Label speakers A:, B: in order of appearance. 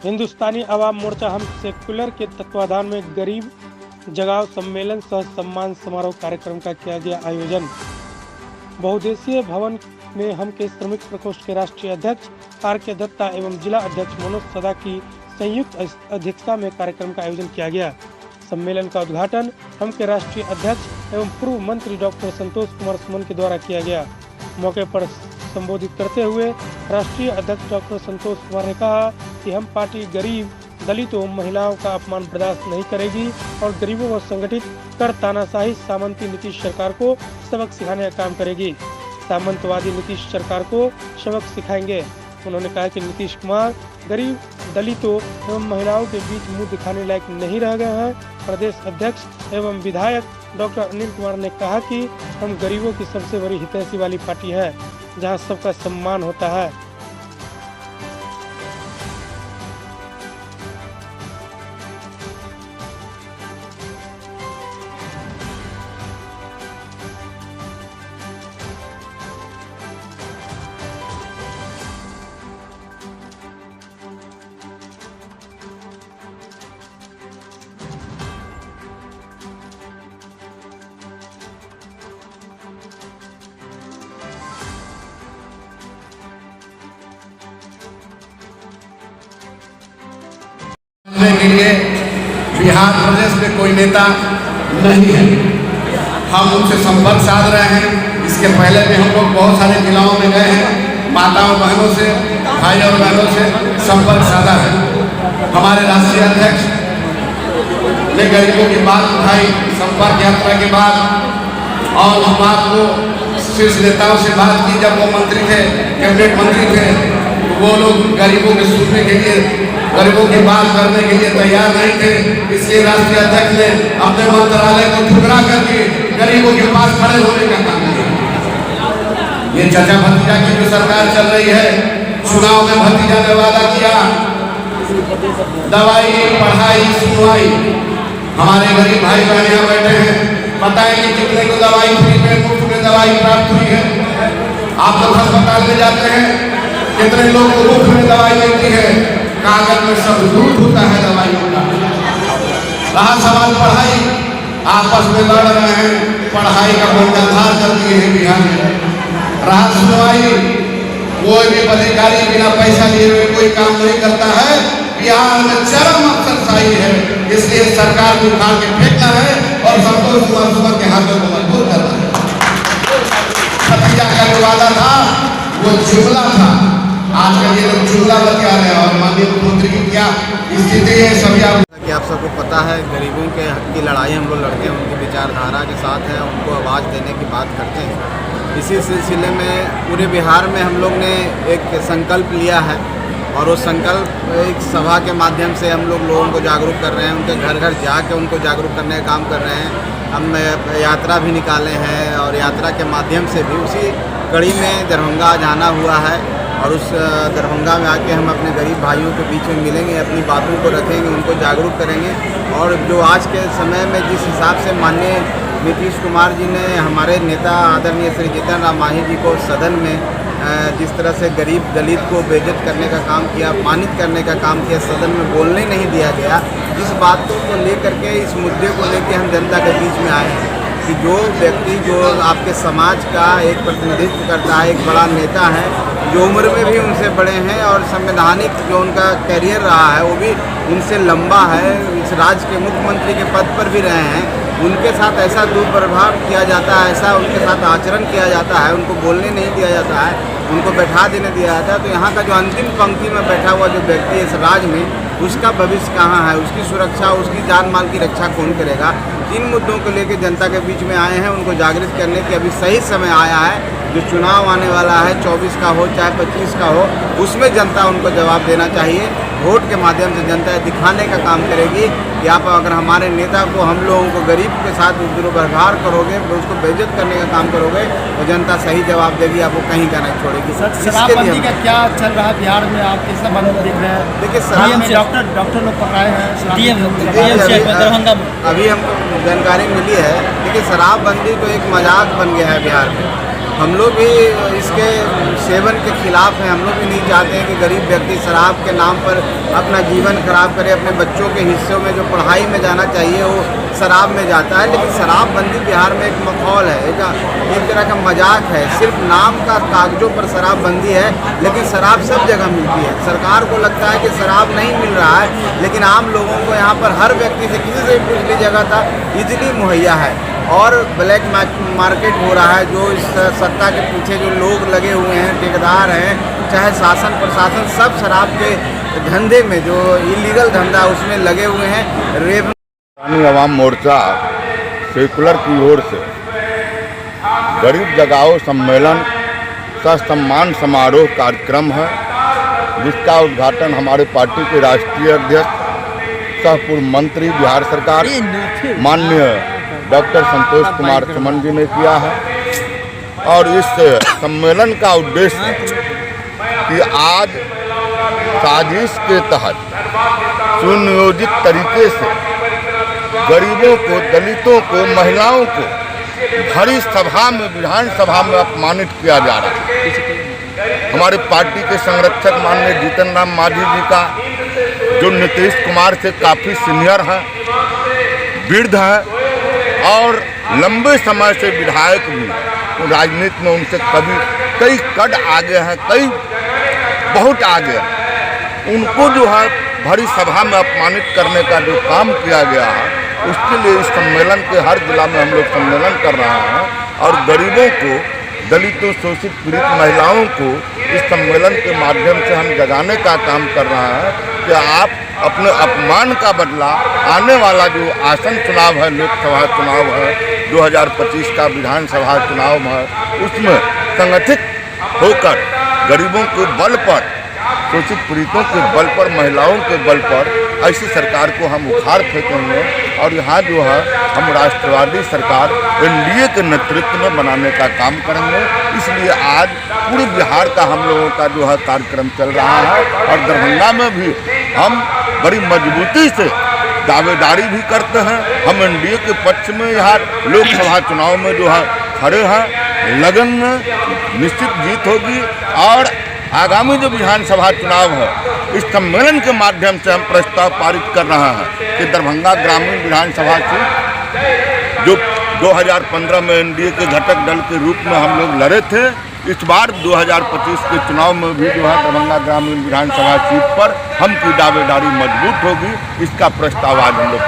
A: हिंदुस्तानी अवाम मोर्चा हम सेक्युलर के तत्वाधान में गरीब जगाओ सम्मेलन सह सम्मान समारोह कार्यक्रम का किया गया आयोजन। बहुउद्देशीय भवन में हम के श्रमिक प्रकोष्ठ के राष्ट्रीय अध्यक्ष आर.के. दत्ता एवं जिला अध्यक्ष मनोज सदा की संयुक्त अध्यक्षता में कार्यक्रम का आयोजन किया गया। सम्मेलन का उद्घाटन हम के राष्ट्रीय अध्यक्ष एवं पूर्व मंत्री डॉक्टर संतोष कुमार सुमन के द्वारा किया गया। मौके पर संबोधित करते हुए राष्ट्रीय अध्यक्ष डॉक्टर संतोष कुमार ने कहा कि हम पार्टी गरीब, दलितों, महिलाओं का अपमान बर्दाश्त नहीं करेगी और गरीबों को संगठित कर तानाशाही सामंती नीतीश सरकार को सबक सिखाने का काम करेगी। सामंतवादी नीतीश सरकार को सबक सिखाएंगे। उन्होंने कहा कि नीतीश कुमार गरीब, दलितों एवं महिलाओं के बीच मुंह दिखाने लायक नहीं रह गए हैं। प्रदेश अध्यक्ष एवं विधायक डॉक्टर अनिल कुमार ने कहा कि हम गरीबों की सबसे बड़ी हितैषी वाली पार्टी है, जहां सबका सम्मान होता है।
B: के लिए बिहार प्रदेश में कोई नेता नहीं है। हम उनसे संपर्क साध रहे हैं। इसके पहले भी हम लोग बहुत सारे जिलाओं में गए हैं, माताओं बहनों से, भाई और बहनों से संपर्क साधा है। हमारे राष्ट्रीय अध्यक्ष ने गरीबों की बात उठाई संपर्क यात्रा के बाद, और हम आपको शीर्ष नेताओं से बात की जब वो मंत्री थे, कैबिनेट मंत्री थे, तो वो लोग गरीबों के सुनने के लिए, गरीबों की बात करने के लिए तैयार नहीं थे। इसलिए राष्ट्रीय अध्यक्ष ने अपने मंत्रालय को ठुकरा करके गरीबों के पास खड़े होने का काम किया। ये चाचा भतीजा की जो सरकार चल रही है, चुनाव में भतीजा ने वादा किया दवाई, पढ़ाई, सुनवाई। हमारे गरीब भाई बहन यहाँ बैठे हैं, पता है कि कितने को दवाई फ्री में, मुफ्त में दवाई प्राप्त हुई है। आप लोग अस्पताल में जाते हैं, कितने लोग को मुफ्त में दवाई मिलती है, कागज में सब लूट होता है दवाइयों का। रहा सवाल पढ़ाई, आपस में लड़ रहे हैं, पढ़ाई का बंधाधार कर दिए हैं बिहार में। रहा सुनवाई, कोई भी अधिकारी बिना पैसा लिए हुए कोई काम नहीं करता है। बिहार में चरम अफसरशाही है, इसलिए सरकार को उखाड़ के फेंकना है और संतोष कुमार सुमन के हाथों को मजबूत करना है। भतीजा का जो वादा था वो जुमला था, आज का ये लोग जुमला बता रहे हैं। और माननीय मुख्यमंत्री की क्या स्थिति है सभी
C: आप सबको पता है, गरीबों के हक की लड़ाई हम लोग लड़ते हैं, उनकी विचारधारा के साथ हैं, उनको आवाज़ देने की बात करते हैं। इसी सिलसिले में पूरे बिहार में हम लोग ने एक संकल्प लिया है और वो संकल्प एक सभा के माध्यम से हम लोग लोगों को जागरूक कर रहे हैं, उनके घर घर जाके उनको जागरूक करने का काम कर रहे हैं। हम यात्रा भी निकाले हैं और यात्रा के माध्यम से भी उसी कड़ी में दरभंगा जाना हुआ है और उस दरभंगा में आके हम अपने गरीब भाइयों के बीच में मिलेंगे, अपनी बातों को रखेंगे, उनको जागरूक करेंगे। और जो आज के समय में जिस हिसाब से माननीय नीतीश कुमार जी ने हमारे नेता आदरणीय श्री जीतन राम मांझी जी को सदन में जिस तरह से गरीब दलित को बेइज्जत करने का काम किया, अपमानित करने का काम किया, सदन में बोलने नहीं दिया गया, इस बातों को लेकर के, इस मुद्दे को लेकर हम जनता के बीच में आए हैं कि जो व्यक्ति जो आपके समाज का एक प्रतिनिधित्व करता है, एक बड़ा नेता है, जो उम्र में भी उनसे बड़े हैं और संवैधानिक जो उनका कैरियर रहा है वो भी उनसे लंबा है, इस राज्य के मुख्यमंत्री के पद पर भी रहे हैं, उनके साथ ऐसा दुर्व्यवहार किया जाता है, ऐसा उनके साथ आचरण किया जाता है, उनको बोलने नहीं दिया जाता है, उनको बैठा देने दिया जाता है। तो यहाँ का जो अंतिम पंक्ति में बैठा हुआ जो व्यक्ति है इस राज्य में, उसका भविष्य कहाँ है, उसकी सुरक्षा, उसकी जान माल की रक्षा कौन करेगा। इन मुद्दों को लेकर जनता के बीच में आए हैं, उनको जागृत करने की अभी सही समय आया है। जो चुनाव आने वाला है 24 का हो चाहे 25 का हो, उसमें जनता उनको जवाब देना चाहिए। वोट के माध्यम से जनता दिखाने का काम करेगी कि आप अगर हमारे नेता को, हम लोगों को, गरीब के साथ दुर्व्यवहार करोगे, उसको बेइज्जत करने का काम करोगे, तो जनता सही जवाब देगी, आपको कहीं का नहीं छोड़ेगी।
D: शराबबंदी का क्या चल रहा है बिहार में, आप कैसा बंद देख रहे हैं?
C: देखिए
D: डॉक्टर लोग पकड़ाए हैं
C: अभी हमको जानकारी मिली है। देखिए शराबबंदी तो एक मजाक बन गया है बिहार में। हम लोग भी इसके सेवन के खिलाफ हैं। हम लोग भी नहीं चाहते हैं कि गरीब व्यक्ति शराब के नाम पर अपना जीवन खराब करे, अपने बच्चों के हिस्सों में जो पढ़ाई में जाना चाहिए वो शराब में जाता है। लेकिन शराबबंदी बिहार में एक माहौल है, एक तरह का मजाक है। सिर्फ नाम का कागजों पर शराबबंदी है, लेकिन शराब सब जगह मिलती है। सरकार को लगता है कि शराब नहीं मिल रहा है, लेकिन आम लोगों को यहाँ पर हर व्यक्ति से किसी से पूछ लीजिएगा था ईजिली मुहैया है। और ब्लैक मार्केट हो रहा है। जो इस सत्ता के पीछे जो लोग लगे हुए हैं, ठेकेदार हैं, चाहे शासन प्रशासन, सब शराब के धंधे में जो इलीगल धंधा उसमें लगे हुए हैं।
E: किसानी आवाम मोर्चा सेकुलर की ओर से गरीब जगाओ सम्मेलन का सम्मान समारोह कार्यक्रम है, जिसका उद्घाटन हमारे पार्टी के राष्ट्रीय अध्यक्ष सह पूर्व मंत्री बिहार सरकार माननीय डॉक्टर संतोष कुमार सुमन जी ने किया है। और इस सम्मेलन का उद्देश्य कि आज साजिश के तहत सुनियोजित तरीके से गरीबों को, दलितों को, महिलाओं को भरी सभा में, विधानसभा में अपमानित किया जा रहा है। हमारे पार्टी के संरक्षक माननीय जीतन राम मांझी जी का, जो नीतीश कुमार से काफ़ी सीनियर हैं, वृद्ध हैं और लंबे समय से विधायक भी, तो राजनीति में उनसे कई कद आगे हैं, कई बहुत आगे हैं। उनको जो है भरी सभा में अपमानित करने का जो काम किया गया है, उसके लिए इस सम्मेलन के हर जिला में हम लोग सम्मेलन कर रहे हैं और गरीबों को, दलितों, शोषित पीड़ित महिलाओं को इस सम्मेलन के माध्यम से हम जगाने का काम कर रहे हैं कि आप अपने अपमान का बदला आने वाला जो आसन चुनाव है, लोकसभा चुनाव है, 2025 का विधानसभा चुनाव है, उसमें संगठित होकर गरीबों के बल पर, शोषित पीड़ितों के बल पर, महिलाओं के बल पर ऐसी सरकार को हम उखाड़ फेंकेंगे। और यहाँ जो है हम राष्ट्रवादी सरकार एनडीए के नेतृत्व में बनाने का काम करेंगे। इसलिए आज पूरे बिहार का हम लोगों का जो है कार्यक्रम चल रहा है और दरभंगा में भी हम बड़ी मजबूती से दावेदारी भी करते हैं। हम एनडीए के पक्ष में यहाँ लोकसभा चुनाव में जो है खड़े हैं। लगन में निश्चित जीत होगी और आगामी जो विधानसभा चुनाव है, इस सम्मेलन के माध्यम से हम प्रस्ताव पारित कर रहे हैं कि दरभंगा ग्रामीण विधानसभा सीट जो 2015 में एनडीए के घटक दल के रूप में हम लोग लड़े थे, इस बार 2025 के चुनाव में भी जो है दरभंगा ग्रामीण विधानसभा सीट पर हम की दावेदारी मजबूत होगी। इसका प्रस्ताव आज हम लोग